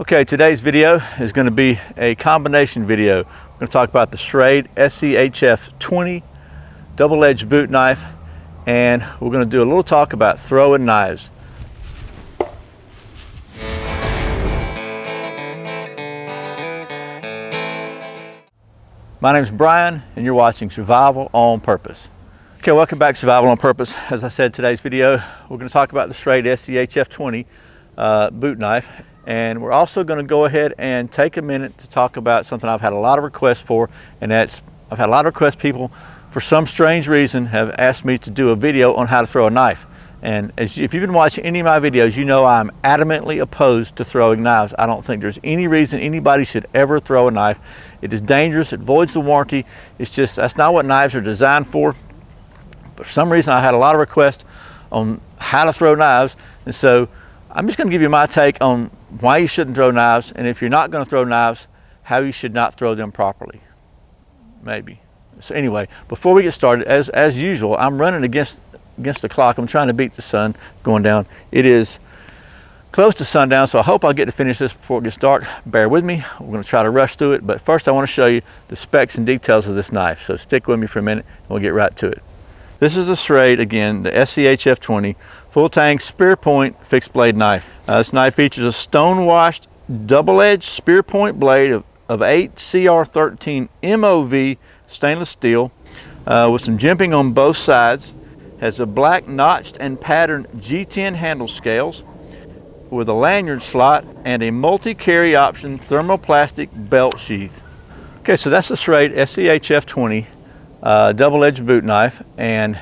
Okay, today's video is going to be a combination video. We're going to talk about the Schrade SCHF20 double-edged boot knife, and we're going to do a little talk about throwing knives. My name is Brian, and you're watching Survival on Purpose. Okay, welcome back to Survival on Purpose. As I said, today's video, we're going to talk about the Schrade SCHF20 boot knife. And we're also going to go ahead and take a minute to talk about something I've had a lot of requests for, and that's I've had a lot of requests. People, for some strange reason, have asked me to do a video on how to throw a knife. And if you've been watching any of my videos, you know I'm adamantly opposed to throwing knives. I don't think there's any reason anybody should ever throw a knife. It is dangerous. It voids the warranty. It's just, that's not what knives are designed for. But for some reason, I had a lot of requests on how to throw knives, and so I'm just going to give you my take on why you shouldn't throw knives, and if you're not going to throw knives, how you should not throw them properly, maybe. So anyway, before we get started, as usual, I'm running against the clock. I'm trying to beat the sun going down. It is close to sundown, so I hope I'll get to finish this before it gets dark. Bear with me. We're going to try to rush through it, but first I want to show you the specs and details of this knife. So stick with me for a minute, and we'll get right to it. This is a Schrade, again, the SCHF20 full tang spear point fixed blade knife. This knife features a stone washed double-edged spear point blade of 8 CR13 MOV stainless steel with some jimping on both sides. Has a black notched and patterned G10 handle scales with a lanyard slot and a multi-carry option thermoplastic belt sheath. Okay, so that's the Schrade SCHF20 double-edged boot knife, and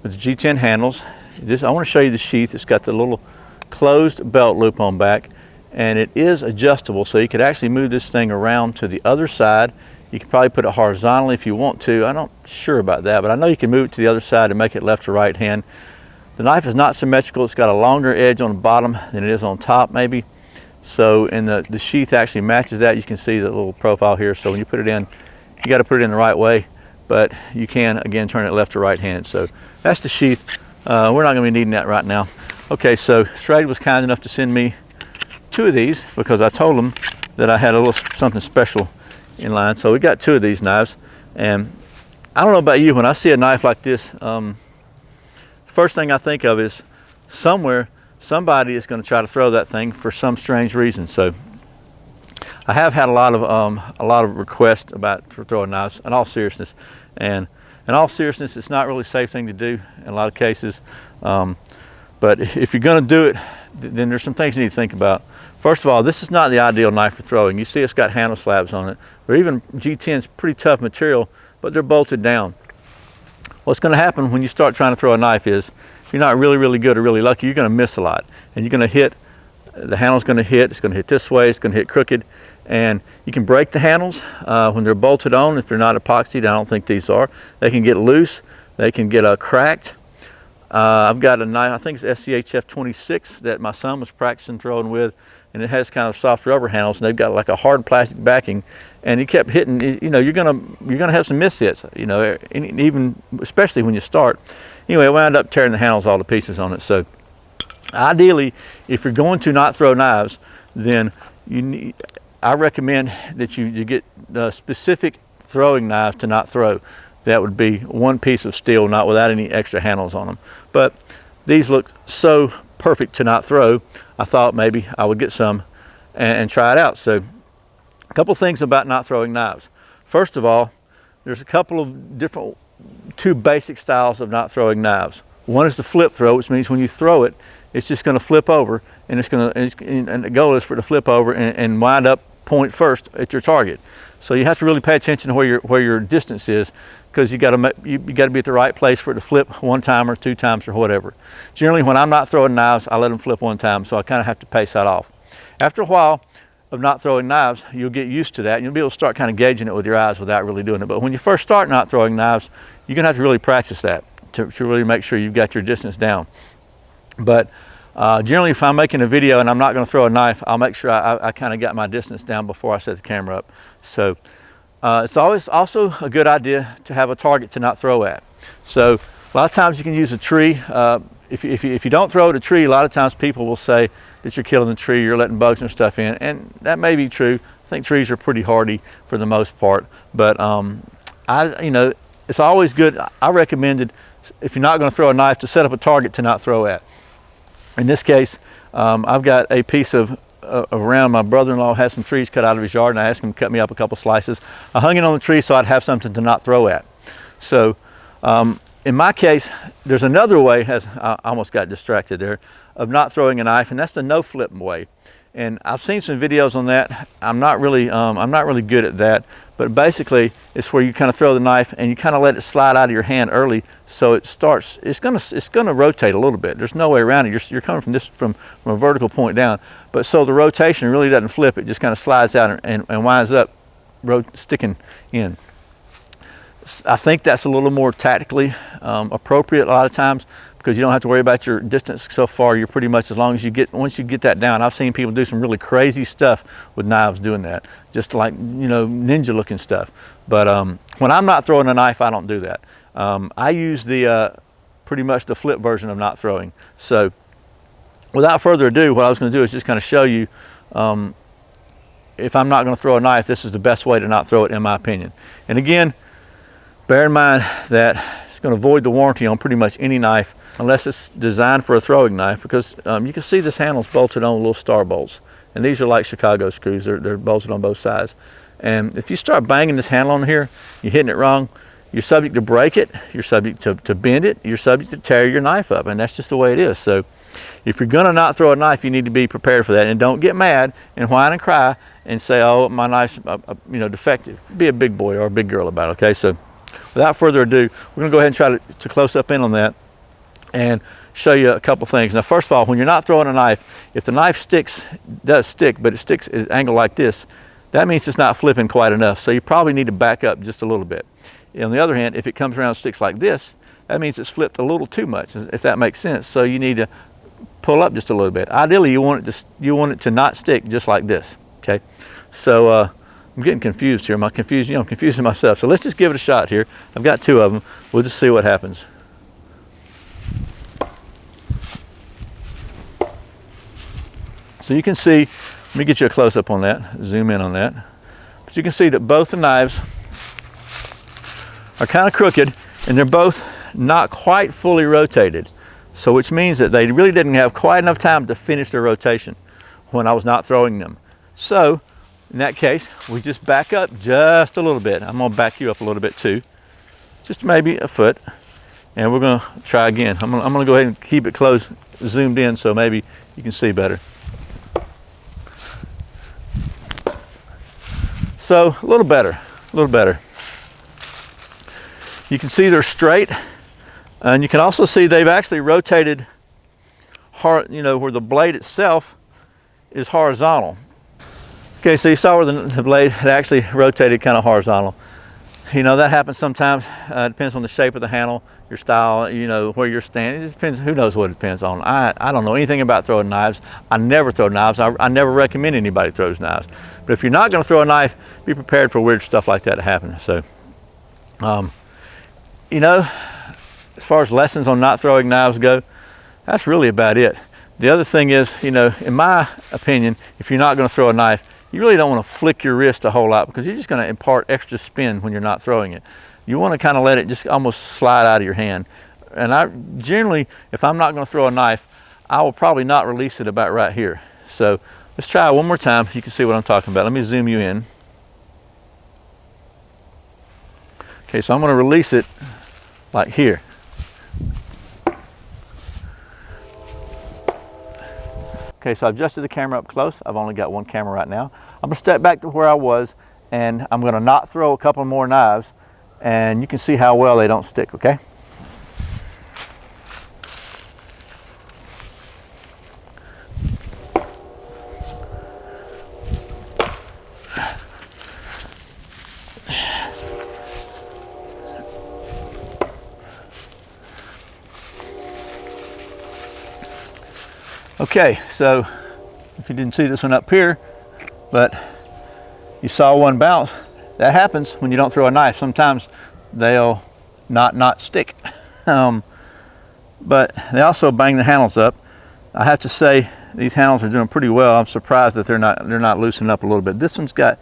with the G10 handles. I want to show you the sheath. It's got the little closed belt loop on back, and it is adjustable, so you could actually move this thing around to the other side. You could probably put it horizontally if you want to. I'm not sure about that, but I know you can move it to the other side and make it left or right hand. The knife is not symmetrical. It's got a longer edge on the bottom than it is on top, maybe. So, and the sheath actually matches that. You can see the little profile here. So when you put it in, you got to put it in the right way, but you can, again, turn it left or right hand. So that's the sheath. We're not going to be needing that right now. Okay, so Schrade was kind enough to send me 2 of these because I told them that I had a little something special in line. So we got 2 of these knives, and I don't know about you, when I see a knife like this, the first thing I think of is somebody is going to try to throw that thing for some strange reason. So I have had a lot of requests about throwing knives. In all seriousness, and in all seriousness, it's not really a safe thing to do in a lot of cases. But if you're going to do it, then there's some things you need to think about. First of all, this is not the ideal knife for throwing. You see it's got handle slabs on it, or even G10's pretty tough material, but they're bolted down. What's going to happen when you start trying to throw a knife is, if you're not really good or really lucky, you're going to miss a lot. And you're going to hit, the handle's going to hit, it's going to hit this way, it's going to hit crooked. And you can break the handles when they're bolted on. If they're not epoxied, I don't think these are. They can get loose. They can get cracked. I've got a knife, I think it's SCHF26 that my son was practicing throwing with, and it has kind of soft rubber handles, and they've got like a hard plastic backing. And he kept hitting. You know, you're gonna have some miss hits. You know, even especially when you start. Anyway, I wound up tearing the handles all to pieces on it. So, ideally, if you're going to not throw knives, then I recommend that you get specific throwing knives to not throw. That would be one piece of steel, not without any extra handles on them. But these look so perfect to not throw, I thought maybe I would get some and try it out. So a couple things about not throwing knives. First of all, there's a couple of different, 2 basic styles of not throwing knives. One is the flip throw, which means when you throw it, it's just going to flip over, and and the goal is for it to flip over and wind up point first at your target. So you have to really pay attention to where your distance is, because you got to be at the right place for it to flip 1 time or 2 times or whatever. Generally, when I'm not throwing knives, I let them flip 1 time, so I kind of have to pace that off. After a while of not throwing knives, you'll get used to that, and you'll be able to start kind of gauging it with your eyes without really doing it. But when you first start not throwing knives, you're gonna have to really practice that to really make sure you've got your distance down. But generally, if I'm making a video and I'm not going to throw a knife, I'll make sure I kind of got my distance down before I set the camera up. So it's always also a good idea to have a target to not throw at. So a lot of times you can use a tree. If you don't throw at a tree, a lot of times people will say that you're killing the tree, you're letting bugs and stuff in, and that may be true. I think trees are pretty hardy for the most part, but it's always good. I recommended, if you're not going to throw a knife, to set up a target to not throw at. In this case, I've got a piece of around. My brother-in-law has some trees cut out of his yard, and I asked him to cut me up a couple slices. I hung it on the tree so I'd have something to not throw at. So in my case, there's another way, as I almost got distracted there, of not throwing a knife, and that's the no flip way. And I've seen some videos on that. I'm not really good at that, but basically it's where you kind of throw the knife and you kind of let it slide out of your hand early, so it's gonna rotate a little bit. There's no way around it. You're coming from a vertical point down, but so the rotation really doesn't flip. It just kind of slides out and winds up sticking in. I think that's a little more tactically appropriate a lot of times, because you don't have to worry about your distance so far. You're pretty much, as long as once you get that down. I've seen people do some really crazy stuff with knives doing that, just like, ninja looking stuff. But when I'm not throwing a knife, I don't do that. I use pretty much the flip version of not throwing. So without further ado, what I was going to do is just kind of show you, if I'm not going to throw a knife, this is the best way to not throw it, in my opinion. And again, bear in mind that it's going to void the warranty on pretty much any knife, unless it's designed for a throwing knife, because you can see this handle's bolted on little star bolts, and these are like Chicago screws. They're bolted on both sides. And if you start banging this handle on here, you're hitting it wrong, you're subject to break it, you're subject to bend it, you're subject to tear your knife up, and that's just the way it is. So if you're going to not throw a knife, you need to be prepared for that, and don't get mad and whine and cry and say, oh, my knife's defective. Be a big boy or a big girl about it. Okay, so without further ado, we're going to go ahead and try to close up in on that and show you a couple things. Now, first of all, when you're not throwing a knife, if the knife does stick, but it sticks at an angle like this, that means it's not flipping quite enough. So you probably need to back up just a little bit. On the other hand, if it comes around and sticks like this, that means it's flipped a little too much, if that makes sense. So you need to pull up just a little bit. Ideally, you want it to not stick just like this. Okay, so I'm getting confused here. I'm confusing myself. So let's just give it a shot here. I've got two of them. We'll just see what happens. So you can see, let me get you a close-up on that, zoom in on that. But you can see that both the knives are kind of crooked, and they're both not quite fully rotated. So which means that they really didn't have quite enough time to finish their rotation when I was not throwing them. So in that case, we just back up just a little bit. I'm gonna back you up a little bit too, just maybe a foot, and we're gonna try again. I'm gonna go ahead and keep it close, zoomed in, so maybe you can see better. So a little better, a little better. You can see they're straight, and you can also see they've actually rotated hard, where the blade itself is horizontal. Okay, so you saw where the blade had actually rotated kind of horizontal. That happens sometimes. It depends on the shape of the handle, your style, where you're standing. It depends, who knows what it depends on. I don't know anything about throwing knives. I never throw knives. I never recommend anybody throws knives. But if you're not going to throw a knife, be prepared for weird stuff like that to happen. So, as far as lessons on not throwing knives go, that's really about it. The other thing is, in my opinion, if you're not going to throw a knife, you really don't want to flick your wrist a whole lot, because you're just going to impart extra spin when you're not throwing it. You want to kind of let it just almost slide out of your hand. And I generally, if I'm not going to throw a knife, I will probably not release it about right here. So let's try it one more time. You can see what I'm talking about. Let me zoom you in. Okay, so I'm going to release it like here. Okay, so I've adjusted the camera up close. I've only got one camera right now. I'm gonna step back to where I was, and I'm gonna not throw a couple more knives, and you can see how well they don't stick, okay? Okay, so if you didn't see this one up here, but you saw one bounce, that happens when you don't throw a knife. Sometimes they'll not stick. But they also bang the handles up. I have to say, these handles are doing pretty well. I'm surprised that they're not loosening up a little bit. This one's got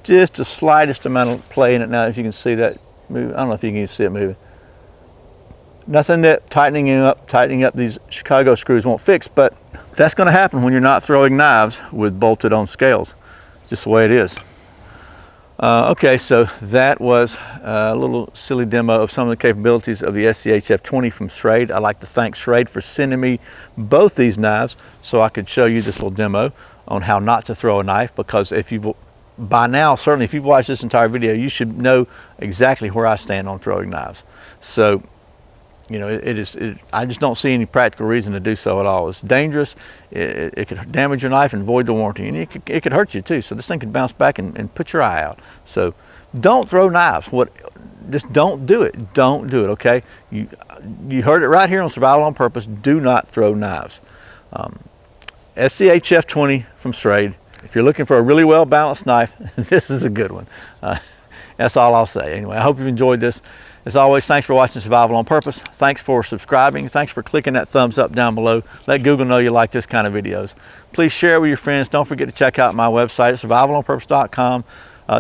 just the slightest amount of play in it now. If you can see that move, I don't know if you can even see it moving. Nothing that tightening up these Chicago screws won't fix, but that's going to happen when you're not throwing knives with bolted on scales. Just the way it is. Okay, so that was a little silly demo of some of the capabilities of the SCHF20 from Schrade. I'd like to thank Schrade for sending me both these knives so I could show you this little demo on how not to throw a knife, because if you've, by now, certainly if you've watched this entire video, you should know exactly where I stand on throwing knives. So, you know, I just don't see any practical reason to do so at all. It's dangerous. It could damage your knife and void the warranty, and it could hurt you too. So this thing could bounce back and put your eye out. So don't throw knives. Just don't do it. Don't do it, okay? You heard it right here on Survival on Purpose. Do not throw knives. SCHF20 from Schrade. If you're looking for a really well-balanced knife, this is a good one. That's all I'll say. Anyway, I hope you've enjoyed this. As always, thanks for watching Survival on Purpose. Thanks for subscribing. Thanks for clicking that thumbs up down below. Let Google know you like this kind of videos. Please share it with your friends. Don't forget to check out my website at survivalonpurpose.com.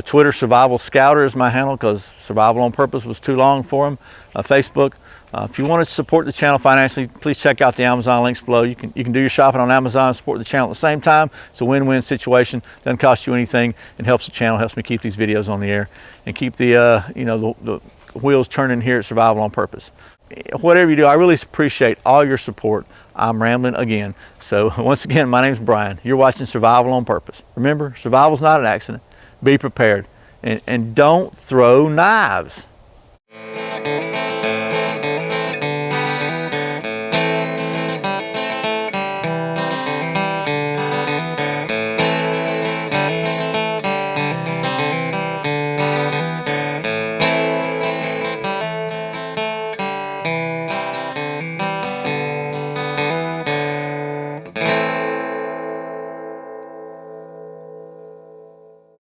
Twitter, Survival Scouter is my handle because Survival on Purpose was too long for them. Facebook. If you want to support the channel financially, please check out the Amazon links below. You can do your shopping on Amazon and support the channel at the same time. It's a win-win situation. Doesn't cost you anything. It helps the channel, helps me keep these videos on the air and keep the the wheels turning here at Survival on Purpose. Whatever you do, I really appreciate all your support. I'm rambling again. So once again, my name's Brian. You're watching Survival on Purpose. Remember, survival's not an accident. Be prepared and don't throw knives.